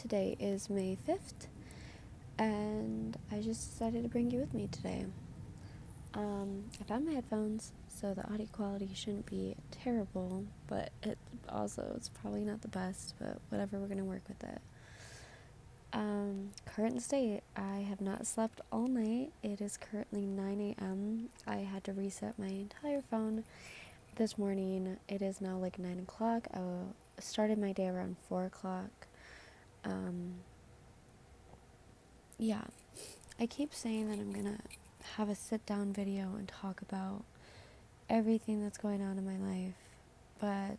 Today is May 5th, and I just decided to bring you with me today. I found my headphones, so the audio quality shouldn't be terrible, but it's probably not the best, but whatever, we're gonna work with it. Current state, I have not slept all night. It is currently 9 a.m. I had to reset my entire phone this morning. It is now like 9 o'clock. I started my day around 4 o'clock. Yeah, I keep saying that I'm gonna have a sit down video and talk about everything that's going on in my life, but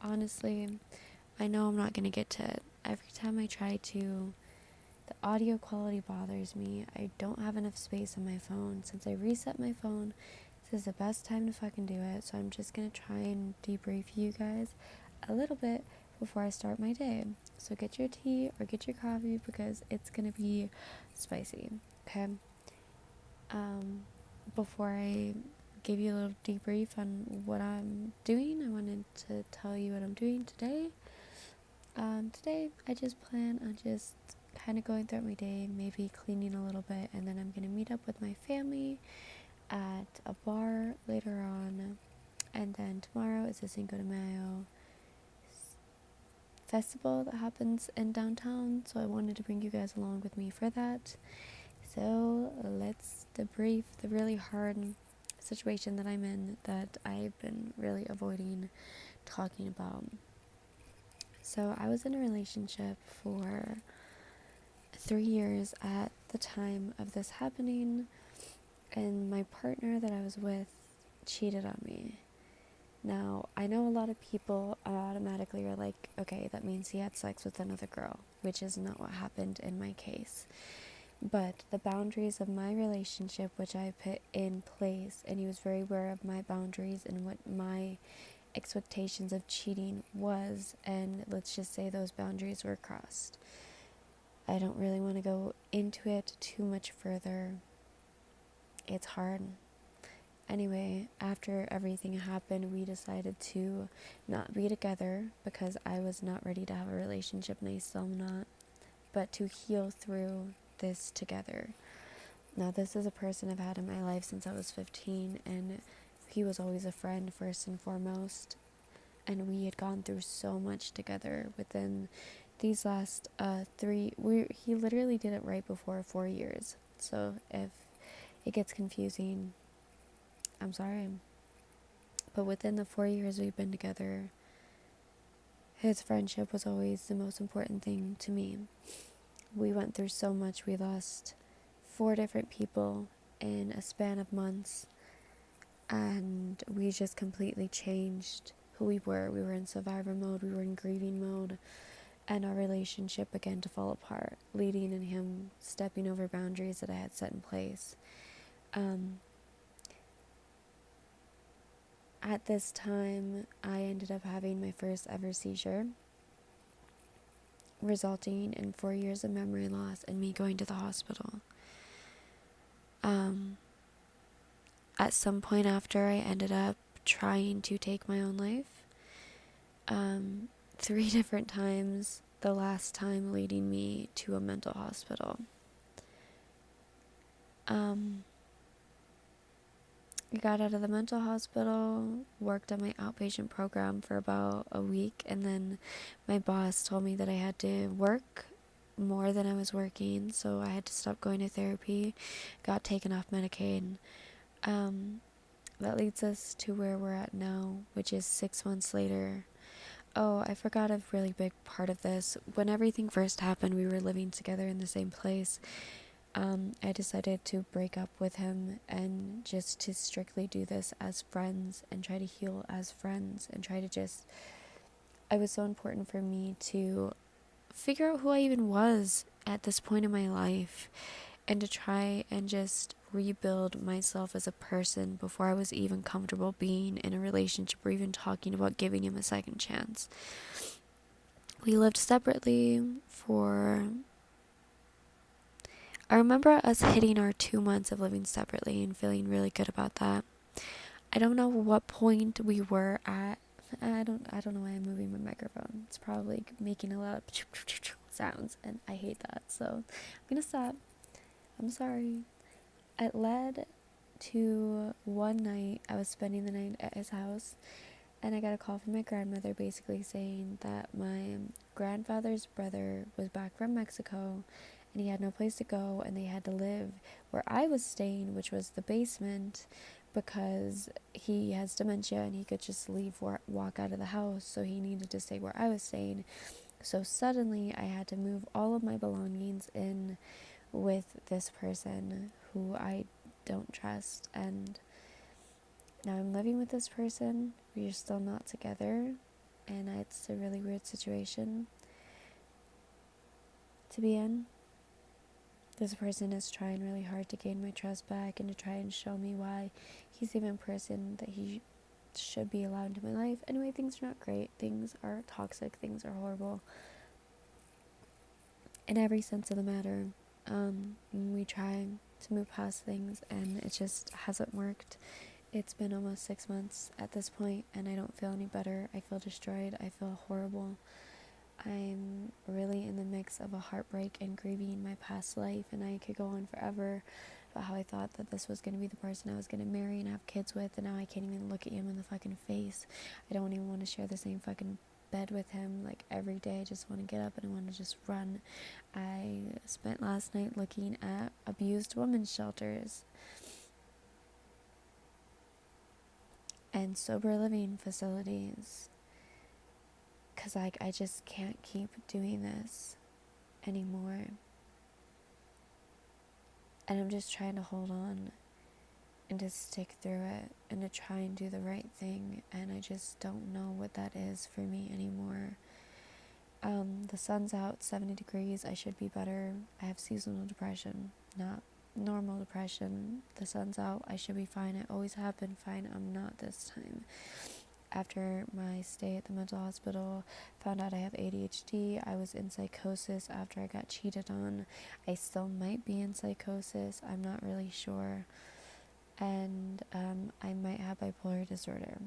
honestly, I know I'm not gonna get to it. Every time I try to, the audio quality bothers me. I don't have enough space on my phone. Since I reset my phone, this is the best time to fucking do it, so I'm just gonna try and debrief you guys a little bit before I start my day. So get your tea or get your coffee because it's gonna be spicy, okay? Before I give you a little debrief on what I'm doing, I wanted to tell you what I'm doing today. Today, I just plan on just kind of going throughout my day, maybe cleaning a little bit, and then I'm going to meet up with my family at a bar later on. And then tomorrow is the Cinco de Mayo festival that happens in downtown, so I wanted to bring you guys along with me for that. So let's debrief the really hard situation that I'm in that I've been really avoiding talking about. So I was in a relationship for 3 years at the time of this happening, and my partner that I was with cheated on me. Now, I know a lot of people automatically are like, okay, that means he had sex with another girl, which is not what happened in my case. But the boundaries of my relationship, which I put in place, and he was very aware of my boundaries and what my expectations of cheating was, and let's just say those boundaries were crossed. I don't really want to go into it too much further. It's hard. Anyway, after everything happened, we decided to not be together because I was not ready to have a relationship, and I still am not, but to heal through this together. Now, this is a person I've had in my life since I was 15, and he was always a friend first and foremost, and we had gone through so much together within these last he literally did it right before 4 years, so if it gets confusing, I'm sorry. But within the 4 years we've been together, his friendship was always the most important thing to me. We went through so much. We lost 4 different people in a span of months, and we just completely changed who we were. We were in survivor mode, we were in grieving mode, and our relationship began to fall apart, leading in him stepping over boundaries that I had set in place. At this time, I ended up having my first ever seizure, resulting in 4 years of memory loss and me going to the hospital. At some point after, I ended up trying to take my own life. 3 different times, the last time leading me to a mental hospital. I got out of the mental hospital, worked on my outpatient program for about a week, and then my boss told me that I had to work more than I was working, so I had to stop going to therapy, got taken off Medicaid. That leads us to where we're at now, which is 6 months later. Oh, I forgot a really big part of this. When everything first happened, we were living together in the same place. I decided to break up with him and just to strictly do this as friends and try to heal as friends and try to just... It was so important for me to figure out who I even was at this point in my life and to try and just rebuild myself as a person before I was even comfortable being in a relationship or even talking about giving him a second chance. We lived separately for... I remember us hitting our 2 months of living separately and feeling really good about that. I don't know what point we were at. I don't know why I'm moving my microphone. It's probably making a lot of sounds, and I hate that. So I'm gonna stop. I'm sorry. It led to one night I was spending the night at his house, and I got a call from my grandmother basically saying that my grandfather's brother was back from Mexico and he had no place to go, and they had to live where I was staying, which was the basement, because he has dementia and he could just walk out of the house, so he needed to stay where I was staying. So suddenly I had to move all of my belongings in with this person who I don't trust, and now I'm living with this person. We're still not together, and it's a really weird situation to be in. This person is trying really hard to gain my trust back and to try and show me why he's even a person that he should be allowed into my life. Anyway, things are not great. Things are toxic. Things are horrible. In every sense of the matter. We try to move past things, and it just hasn't worked. It's been almost 6 months at this point, and I don't feel any better. I feel destroyed. I feel horrible. I'm really in the mix of a heartbreak and grieving my past life, and I could go on forever about how I thought that this was going to be the person I was going to marry and have kids with, and now I can't even look at him in the fucking face. I don't even want to share the same fucking bed with him like every day. I just want to get up and I want to just run. I spent last night looking at abused women's shelters and sober living facilities, because like I just can't keep doing this anymore, and I'm just trying to hold on and to stick through it and to try and do the right thing, and I just don't know what that is for me anymore. The sun's out, 70 degrees. I should be better. I have seasonal depression, not normal depression. The sun's out, I should be fine. I always have been fine. I'm not this time. After my stay at the mental hospital, found out I have ADHD. I was in psychosis after I got cheated on. I still might be in psychosis. I'm not really sure. And I might have bipolar disorder.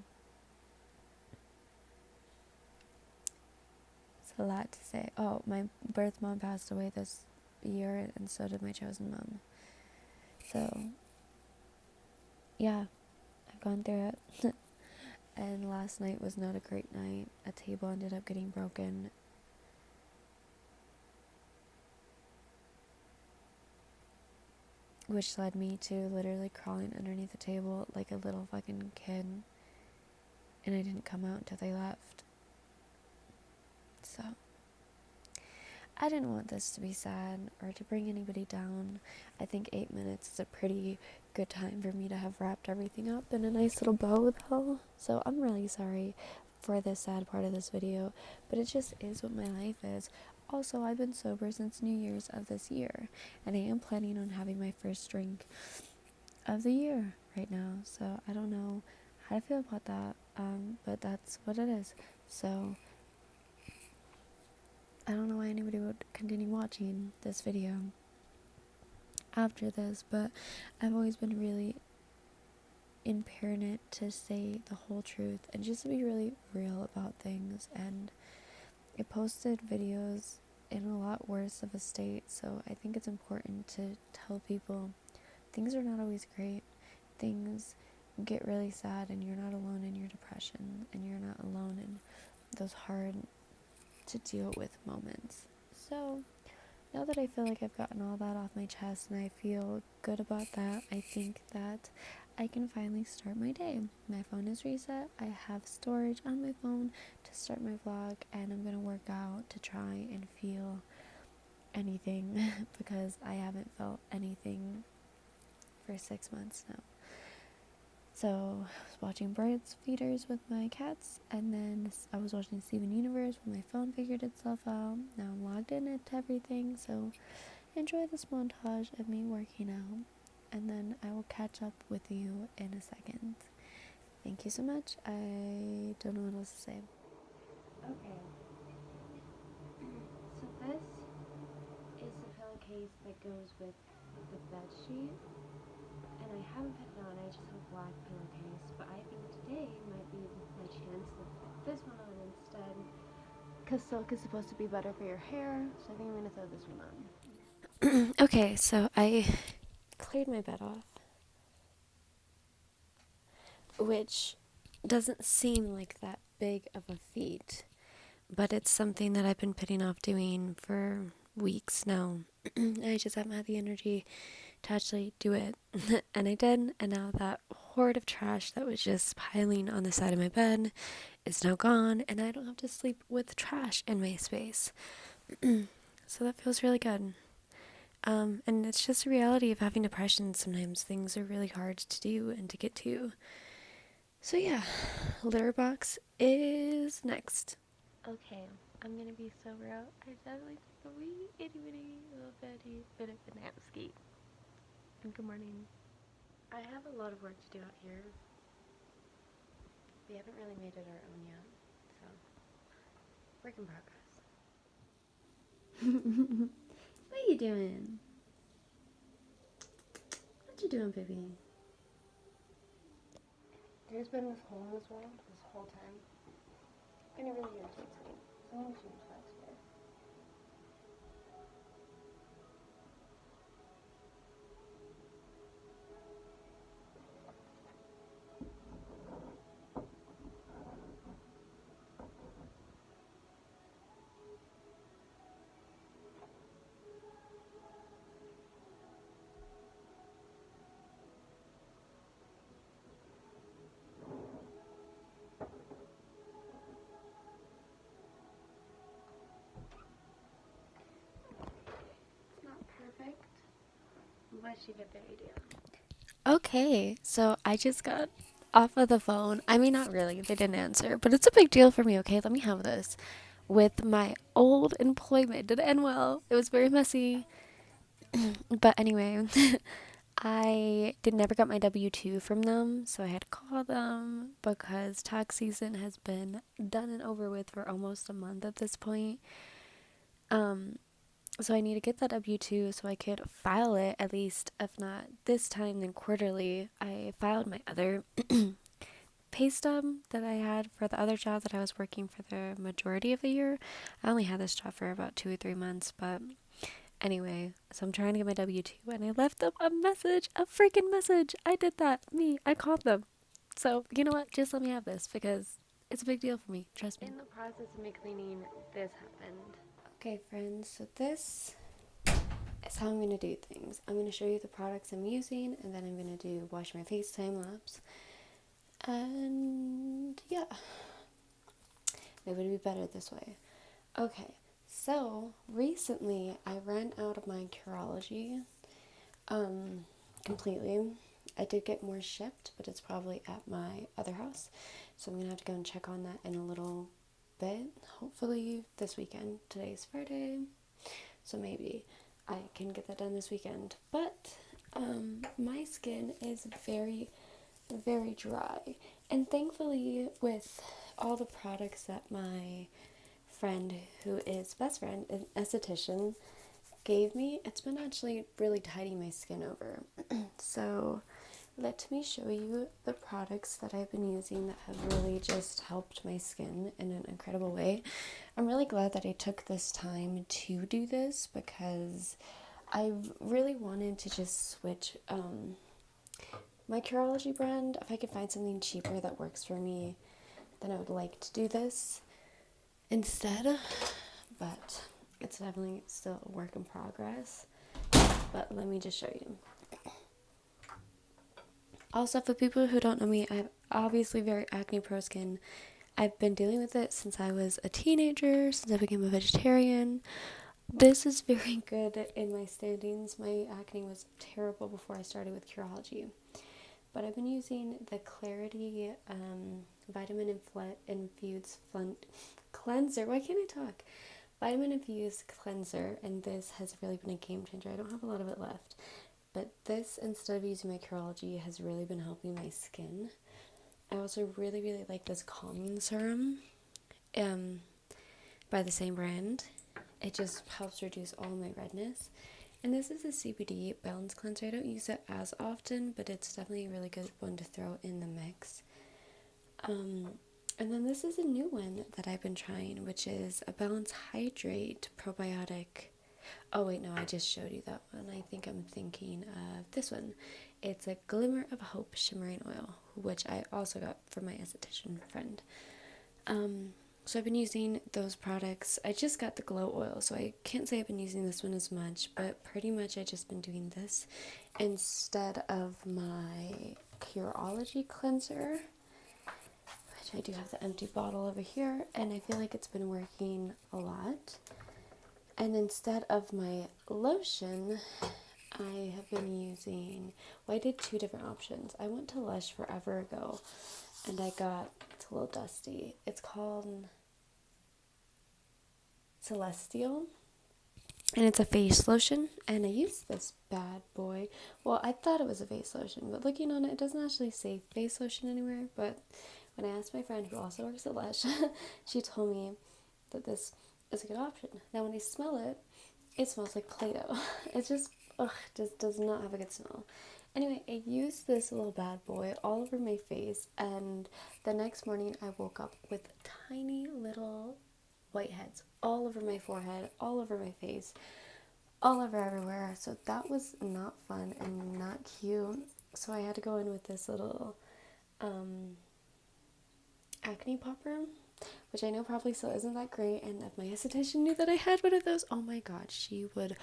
It's a lot to say. Oh, my birth mom passed away this year, and so did my chosen mom. So, yeah, I've gone through it. And last night was not a great night. A table ended up getting broken. Which led me to literally crawling underneath the table like a little fucking kid. And I didn't come out until they left. So, I didn't want this to be sad or to bring anybody down. I think 8 minutes is a pretty good time for me to have wrapped everything up in a nice little bow, though. So I'm really sorry for the sad part of this video, but it just is what my life is. Also, I've been sober since New Year's of this year, and I am planning on having my first drink of the year right now. So I don't know how to feel about that, but that's what it is. So I don't know why anybody would continue watching this video after this, but I've always been really imperative to say the whole truth and just to be really real about things. And I posted videos in a lot worse of a state, so I think it's important to tell people things are not always great. Things get really sad, and you're not alone in your depression, and you're not alone in those hard to deal with moments. So now that I feel like I've gotten all that off my chest and I feel good about that, I think that I can finally start my day. My phone is reset. I have storage on my phone to start my vlog, and I'm gonna work out to try and feel anything because I haven't felt anything for 6 months now. So I was watching Birds Feeders with my cats, and then I was watching Steven Universe when my phone figured itself out. Now I'm logged in into everything, so enjoy this montage of me working out, and then I will catch up with you in a second. Thank you so much. I don't know what else to say. Okay, so this is the pillowcase that goes with the bed sheet. And I haven't put it on, I just have a black pillowcase, but I think today might be my chance to put this one on instead, because silk is supposed to be better for your hair, so I think I'm going to throw this one on. Okay, so I cleared my bed off, which doesn't seem like that big of a feat, but it's something that I've been putting off doing for weeks now. I just haven't had the energy to actually do it. And I did, and now that hoard of trash that was just piling on the side of my bed is now gone, and I don't have to sleep with trash in my space. So that feels really good. And it's just a reality of having depression. Sometimes things are really hard to do and to get to. So yeah, litter box is next. Okay, I'm gonna be sober out. I definitely took a wee itty bitty little bitty bit of a nap ski. And good morning. I have a lot of work to do out here. We haven't really made it our own yet, so work in progress. What are you doing? What you doing, baby? There's been this hole in this wall this whole time, and it really irritates me. So I'm gonna change that today. It's not perfect, but you get the idea. Okay, so I just got off of the phone. I mean, not really, they didn't answer, but it's a big deal for me, okay? Let me have this. With my old employment. Did it end well? It was very messy. But anyway, I did never got my W-2 from them, so I had to call them because tax season has been done and over with for almost a month at this point. So I need to get that W-2 so I could file it, at least, if not this time, then quarterly. I filed my other pay stub that I had for the other job that I was working for the majority of the year. I only had this job for about 2 or 3 months, but anyway, so I'm trying to get my W-2, and I left them a message, a freaking message. I did that. I called them. So, you know what? Just let me have this because it's a big deal for me. Trust me. In the process of me cleaning, this happened. Okay, friends, so this is how I'm going to do things. I'm going to show you the products I'm using, and then I'm going to do wash my face time lapse. And yeah, it would be better this way. Okay, so recently I ran out of my Curology completely. I did get more shipped, but it's probably at my other house, so I'm going to have to go and check on that in a little bit, hopefully this weekend. Today's Friday, so maybe I can get that done this weekend. But my skin is very, very dry, and thankfully with all the products that my friend, who is best friend, an esthetician, gave me, it's been actually really tiding my skin over. So let me show you the products that I've been using that have really just helped my skin in an incredible way. I'm really glad that I took this time to do this because I really wanted to just switch my Curology brand. If I could find something cheaper that works for me, then I would like to do this instead. But it's definitely still a work in progress. But let me just show you. Also, for people who don't know me, I'm obviously very acne prone skin. I've been dealing with it since I was a teenager, since I became a vegetarian. This is very good in my standings. My acne was terrible before I started with Curology. But I've been using the Clarity Vitamin Infused Cleanser. Why can't I talk? Vitamin Infused Cleanser, and this has really been a game changer. I don't have a lot of it left. But this, instead of using my Curology, has really been helping my skin. I also really, really like this calming serum by the same brand. It just helps reduce all my redness. And this is a CBD balance cleanser. I don't use it as often, but it's definitely a really good one to throw in the mix. And then this is a new one that I've been trying, which is a Balance Hydrate Probiotic. Oh wait, no, I just showed you that one. I think I'm thinking of this one. It's a Glimmer of Hope Shimmering Oil, which I also got from my esthetician friend. So I've been using those products. I just got the Glow Oil, so I can't say I've been using this one as much, but pretty much I've just been doing this instead of my Curology cleanser, which I do have the empty bottle over here, and I feel like it's been working a lot. And instead of my lotion, I have been using, well, I did 2 different options. I went to Lush forever ago, and I got, it's a little dusty, it's called Celestial, and it's a face lotion, and I used this bad boy. Well, I thought it was a face lotion, but looking on it, it doesn't actually say face lotion anywhere. But when I asked my friend who also works at Lush, she told me that this is a good option. Now when I smell it, it smells like Play-Doh. It's just does not have a good smell. Anyway, I used this little bad boy all over my face, and the next morning I woke up with tiny little whiteheads all over my forehead, all over my face, all over everywhere. So that was not fun and not cute. So I had to go in with this little acne popper, which I know probably still isn't that great. And if my esthetician knew that I had one of those, oh my god, she would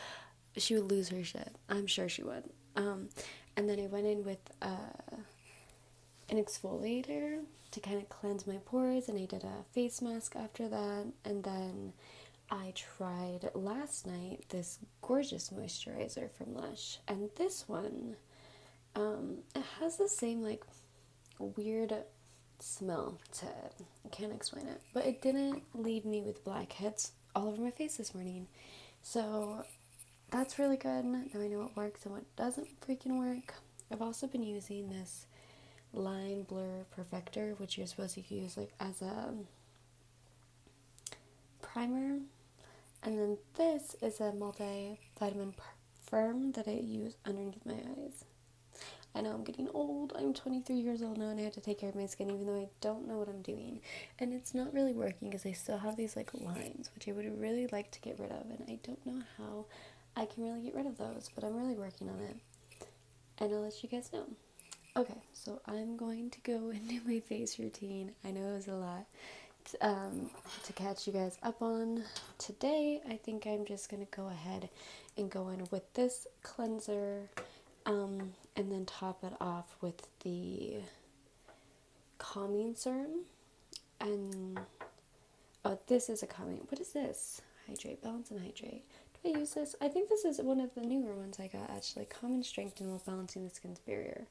lose her shit. I'm sure she would. And then I went in with an exfoliator to kind of cleanse my pores, and I did a face mask after that. And then I tried last night this gorgeous moisturizer from Lush, and this one, it has the same like weird smell to it. I can't explain it, but it didn't leave me with blackheads all over my face this morning. So that's really good. Now I know what works and what doesn't freaking work. I've also been using this line blur perfector, which you're supposed to use like as a primer. And then this is a multivitamin firm that I use underneath my eyes. I know I'm getting old. I'm 23 years old now, and I have to take care of my skin even though I don't know what I'm doing. And it's not really working because I still have these like lines, which I would really like to get rid of, and I don't know how I can really get rid of those, but I'm really working on it. And I'll let you guys know. Okay, so I'm going to go into my face routine. I know it was a lot to catch you guys up on. Today, I think I'm just going to go ahead and go in with this cleanser, and then top it off with the calming serum. And, oh, this is a calming, what is this? Hydrate, balance and hydrate. Do I use this? I think this is one of the newer ones I got, actually. Calm and strengthen while balancing the skin's barrier.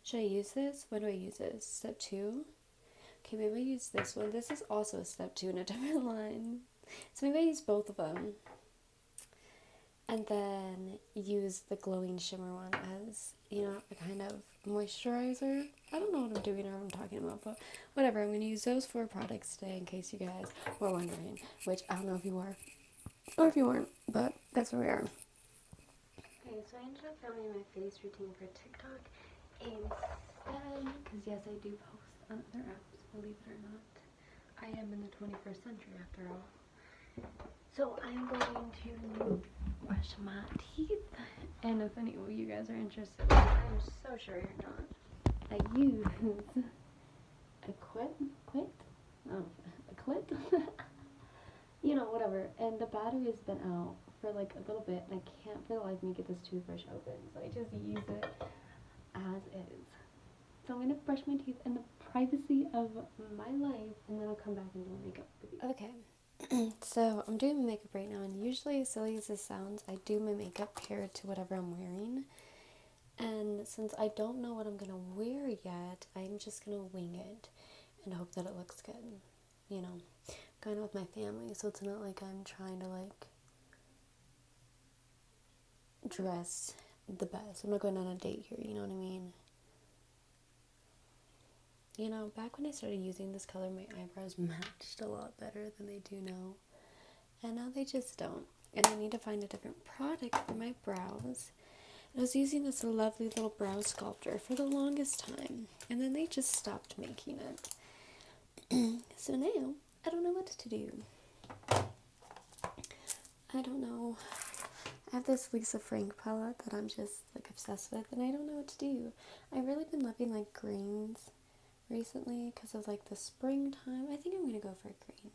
Should I use this? When do I use it? Step 2? Okay, maybe I use this one. This is also a step 2 in a different line. So maybe I use both of them. And then use the glowing shimmer one as, you know, a kind of moisturizer. I don't know what I'm doing or what I'm talking about, but whatever. I'm going to use those 4 products today in case you guys were wondering, which I don't know if you were or if you weren't, but that's where we are. Okay, so I ended up filming my face routine for TikTok instead, because yes, I do post on other apps, believe it or not. I am in the 21st century after all. So I'm going to brush my teeth, and if any of you guys are interested, I'm so sure you're not. I use a quit? Oh, a clit? You know, whatever. And the battery has been out for like a little bit, and I can't for the life of me get this toothbrush open, so I just use it as is. So I'm gonna brush my teeth in the privacy of my life, and then I'll come back and do my makeup with you. Okay. So I'm doing my makeup right now, and usually, as silly as this sounds, I do my makeup paired to whatever I'm wearing. And since I don't know what I'm gonna wear yet, I'm just gonna wing it and hope that it looks good. You know, going with my family, so it's not like I'm trying to like dress the best. I'm not going on a date here, you know what I mean? You know, back when I started using this color, my eyebrows matched a lot better than they do now. And now they just don't. And I need to find a different product for my brows. And I was using this lovely little brow sculptor for the longest time. And then they just stopped making it. So now, I don't know what to do. I don't know. I have this Lisa Frank palette that I'm just like obsessed with, and I don't know what to do. I've really been loving like greens recently because of like the springtime. I think I'm gonna go for green.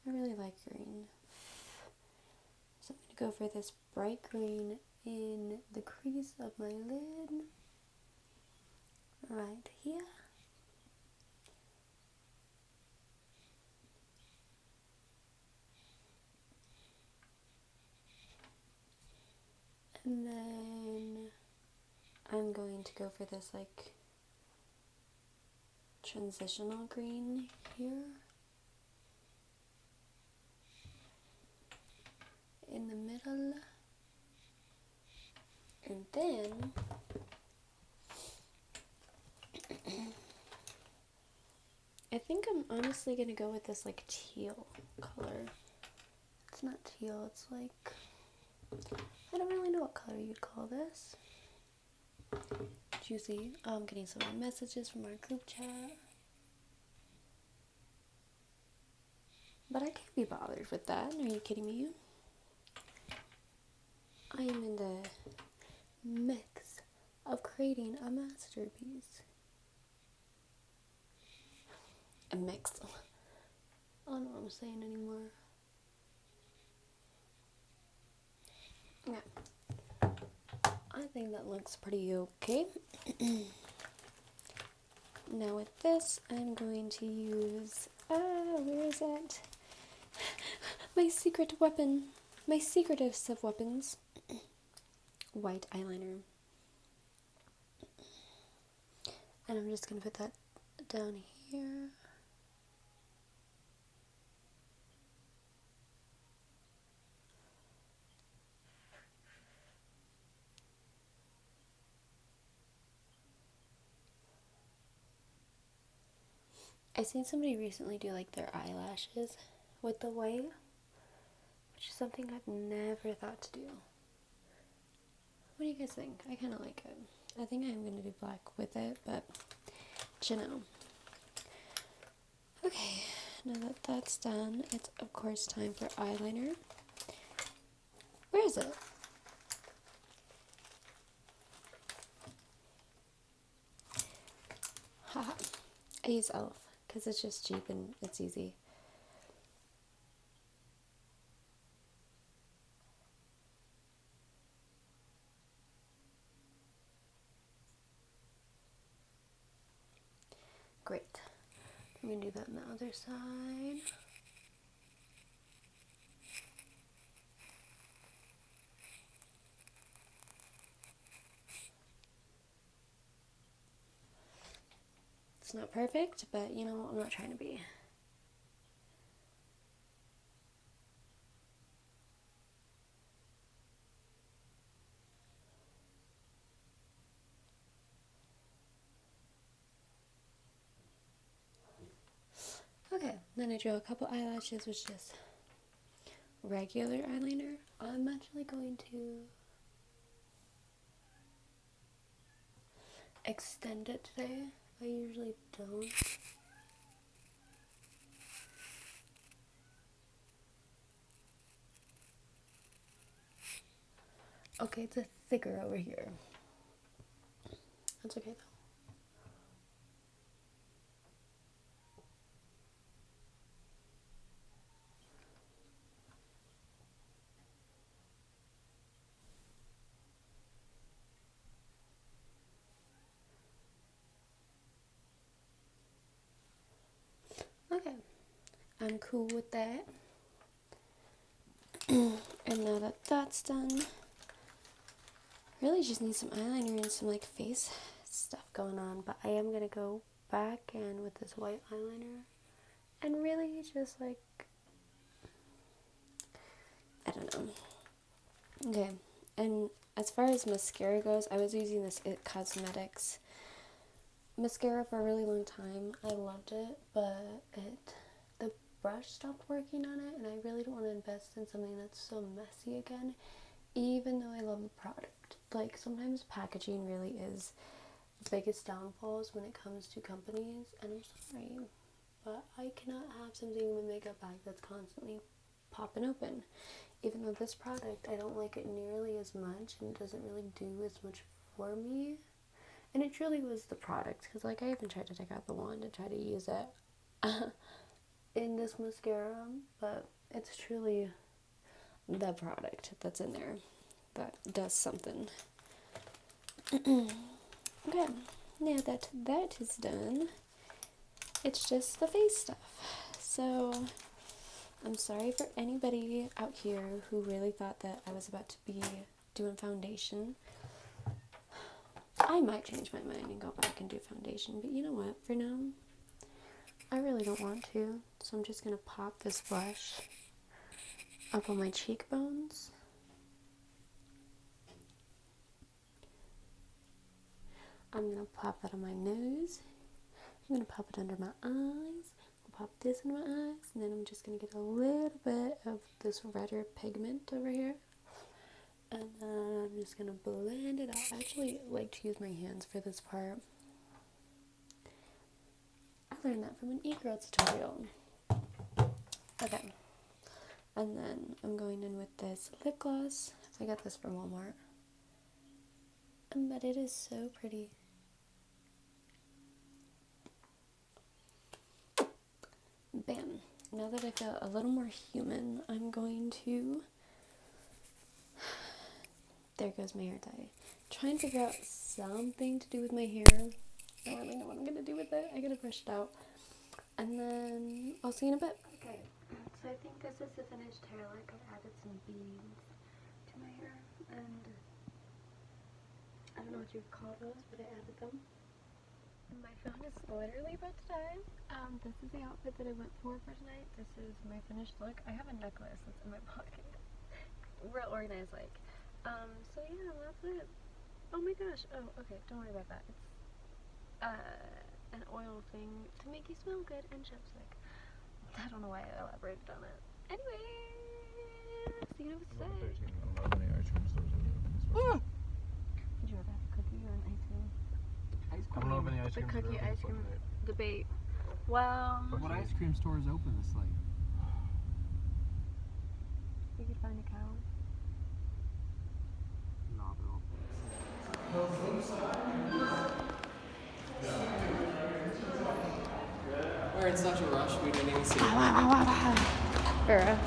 I really like green. So I'm gonna go for this bright green in the crease of my lid. Right here. And then I'm going to go for this like transitional green here in the middle. And then I think I'm honestly gonna go with this like teal color. It's not teal, it's like, I don't really know what color you'd call this. Juicy. I'm getting some messages from our group chat. But I can't be bothered with that. Are you kidding me? I am in the mix of creating a masterpiece. A mix. I don't know what I'm saying anymore. Yeah. I think that looks pretty okay. Now with this, I'm going to use, where is it? My secret weapon. My secretest of weapons. White eyeliner. And I'm just going to put that down here. I seen somebody recently do like their eyelashes with the white, which is something I've never thought to do. What do you guys think? I kind of like it. I think I'm going to do black with it, but you know. Okay, now that that's done, it's of course time for eyeliner. Where is it? Haha. I use e.l.f. because it's just cheap and it's easy. Great. I'm going to do that on the other side. It's not perfect, but you know, I'm not trying to be. Okay, then I drew a couple eyelashes with just regular eyeliner. I'm actually going to extend it today. I usually don't. Okay, it's a thicker over here. That's okay though. Okay, I'm cool with that. And now that that's done, really just need some eyeliner and some like face stuff going on. But I am gonna go back in with this white eyeliner and really just like, I don't know. Okay, and as far as mascara goes, I was using this It Cosmetics mascara for a really long time. I loved it, but the brush stopped working on it, and I really don't want to invest in something that's so messy again, even though I love the product. Like, sometimes packaging really is the biggest downfalls when it comes to companies, and I'm sorry, but I cannot have something in my makeup bag that's constantly popping open. Even though this product, I don't like it nearly as much, and it doesn't really do as much for me. And it truly was the product, because like I even tried to take out the wand and try to use it in this mascara, but it's truly the product that's in there that does something. Okay, now that is done, it's just the face stuff. So I'm sorry for anybody out here who really thought that I was about to be doing foundation. I might change my mind and go back and do foundation, but you know what, for now, I really don't want to, so I'm just going to pop this blush up on my cheekbones. I'm going to pop that on my nose. I'm going to pop it under my eyes. I'll pop this under my eyes, and then I'm just going to get a little bit of this redder pigment over here. And then I'm just going to blend it out. I actually like to use my hands for this part. I learned that from an e-girl tutorial. Okay. And then I'm going in with this lip gloss. I got this from Walmart. But it is so pretty. Bam. Now that I feel a little more human, I'm going to... There goes my hair tie. Trying to figure out something to do with my hair. I don't really know what I'm going to do with it. I gotta brush it out. And then I'll see you in a bit. Okay, so I think this is the finished hair look. I've added some beads to my hair. And I don't know what you'd call those, but I added them. My phone is literally about to die. This is the outfit that I went for tonight. This is my finished look. I have a necklace that's in my pocket. Real organized, like. So yeah, that's it. Oh my gosh. Oh, okay. Don't worry about that. It's an oil thing to make you smell good and chapstick. I don't know why I elaborated on it. Anyway, so you know what to say. Did you ever have a cookie or an ice cream? I don't know if any ice cream. The cookie ice cream debate. Well, what ice cream store is open this late? we could find a cow. We're in such a rush, we didn't even see it. Vera.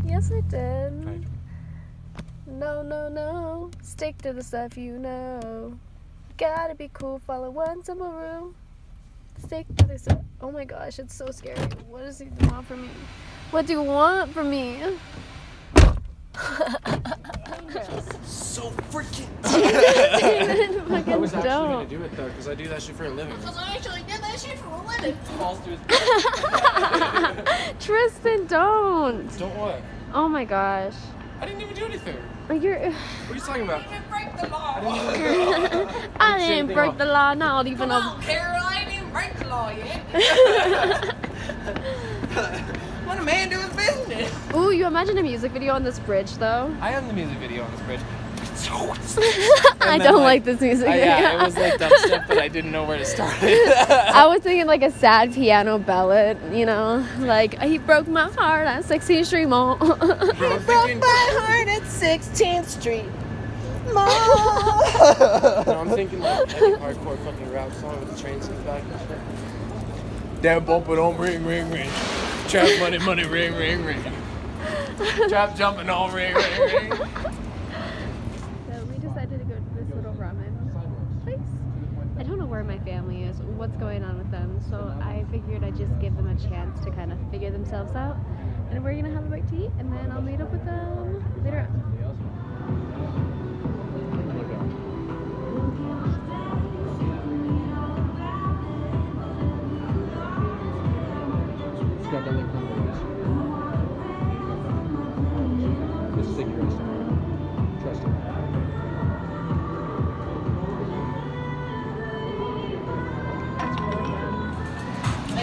Yes, I did. No. Stick to the stuff you know. Gotta be cool, follow one simple rule. Stick to the stuff. Oh my gosh, it's so scary. What does he want from me? What do you want from me? So freaking. I was actually gonna do it though, because I do that shit for a living. Because I actually did that shit for a living. Falls to his Tristan, don't. Don't what? Oh my gosh. I didn't even do anything. You're. What are you talking about? I didn't break the law. I didn't break the law, not even Come on, Carol, I ain't even break the law yet. Let a man do his business. Ooh, you imagine a music video on this bridge, though? I am the music video on this bridge. I don't like this music video. Yeah, it was like dubstep, but I didn't know where to start it. I was thinking like a sad piano ballad, you know? Like, he broke my heart at 16th Street Mall. Bro, I'm thinking, heart at 16th Street. no, I'm thinking like heavy hardcore fucking rap song with the trains in the back and shit. Damn bumper don't ring, ring, ring. Trap money, money, ring, ring, ring. Trap jumping on ring, ring, ring. So we decided to go to this little ramen place. I don't know where my family is, what's going on with them, so I figured I'd just give them a chance to kind of figure themselves out. And we're gonna have a bite to eat, and then I'll meet up with them later on.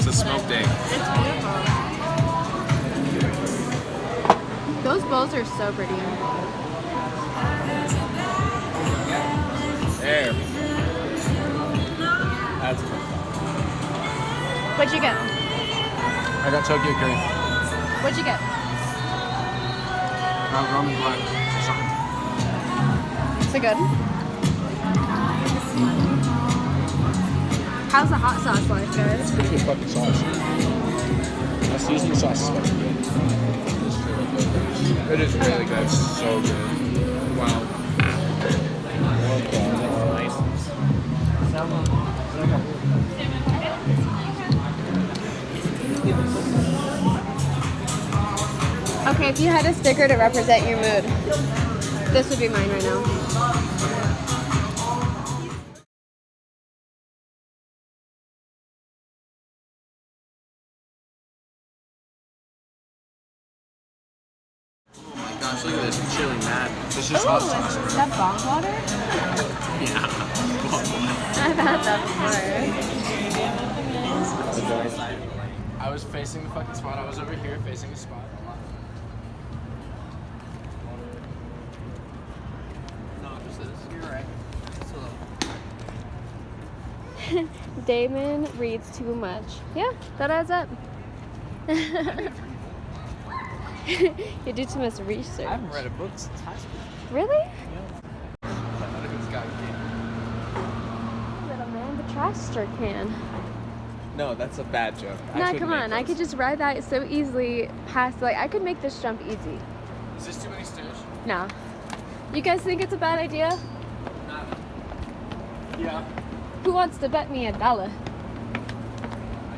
It's a smoked egg. It's beautiful. Those bowls are so pretty. There. That's good. What'd you get? I got Tokyo curry. What'd you get? Ramen black. Is it good? How's the hot sauce like, guys? It's pretty good fucking sauce. The seasoning sauce is fucking good. It is really good. It's so good. Wow. Okay, that's nice. Okay, if you had a sticker to represent your mood, this would be mine right now. Oh my gosh, look at this. I'm chilling mad. This is hot sauce. Is that bong water? Yeah. I've had that before. I was facing the fucking spot. I was over here facing the spot. No, just this. You're right. Damon reads too much. Yeah, that adds up. You do too much research. I haven't read a book since high school. Really? Who's got a game? Little man, the traster can. No, that's a bad joke. Nah, come on. I could just ride that so easily past, like, I could make this jump easy. Is this too many stairs? Nah. You guys think it's a bad idea? Yeah. Who wants to bet me $1? I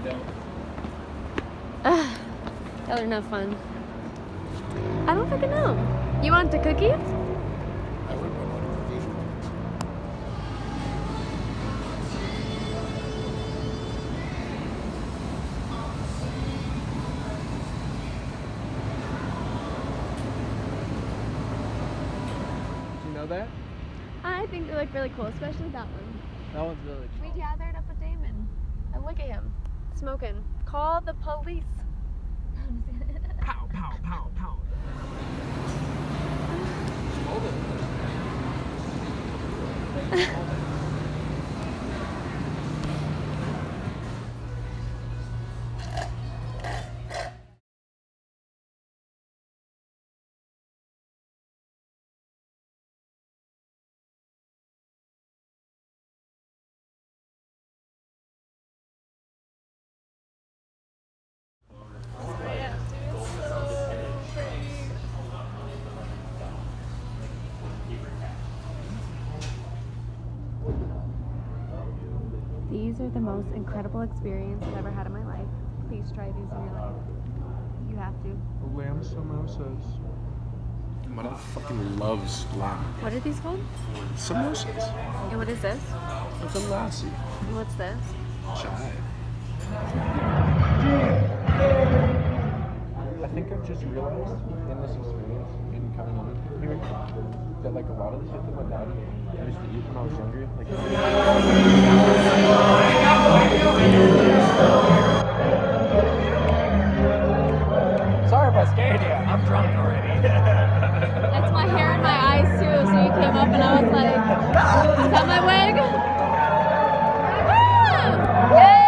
don't. Y'all are no fun. I don't fucking know. You want a cookie? I would want one cookie. Do you know that? I think they look really cool, especially that one. That one's really We gathered up with Damon. And look at him. Smoking. Call the police. Pow, pow, pow, pow. Hold it. These are the most incredible experience I've ever had in my life. Please try these in your life. You have to. Lamb samosas. My dad fucking loves lamb. What are these called? Samosas. And what is this? It's a lassi. And what's this? Chai. I think I've just realized in this experience, in coming in here, that like a lot of the shit that my dad used to eat when I was younger, like sorry if I scared you. I'm drunk already. It's my hair and my eyes too, so you came up and I was like, is that my wig? Woo! Yeah!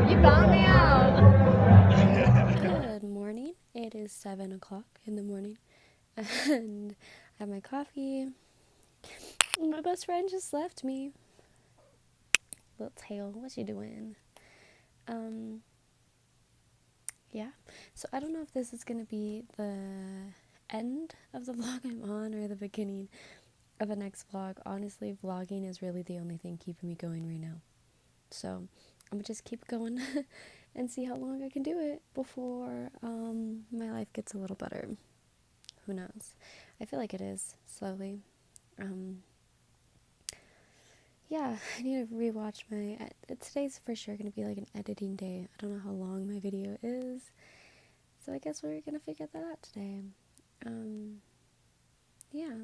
You found me out. Good morning. It is 7 o'clock in the morning. And I have my coffee. My best friend just left me. Little tail, what you doing? Yeah. So I don't know if this is gonna be the end of the vlog I'm on or the beginning of the next vlog. Honestly, vlogging is really the only thing keeping me going right now. So I'm gonna just keep going and see how long I can do it before my life gets a little better. Who knows? I feel like it is, slowly. Yeah, I need to rewatch today's for sure going to be like an editing day. I don't know how long my video is. So I guess we're gonna figure that out today. Yeah.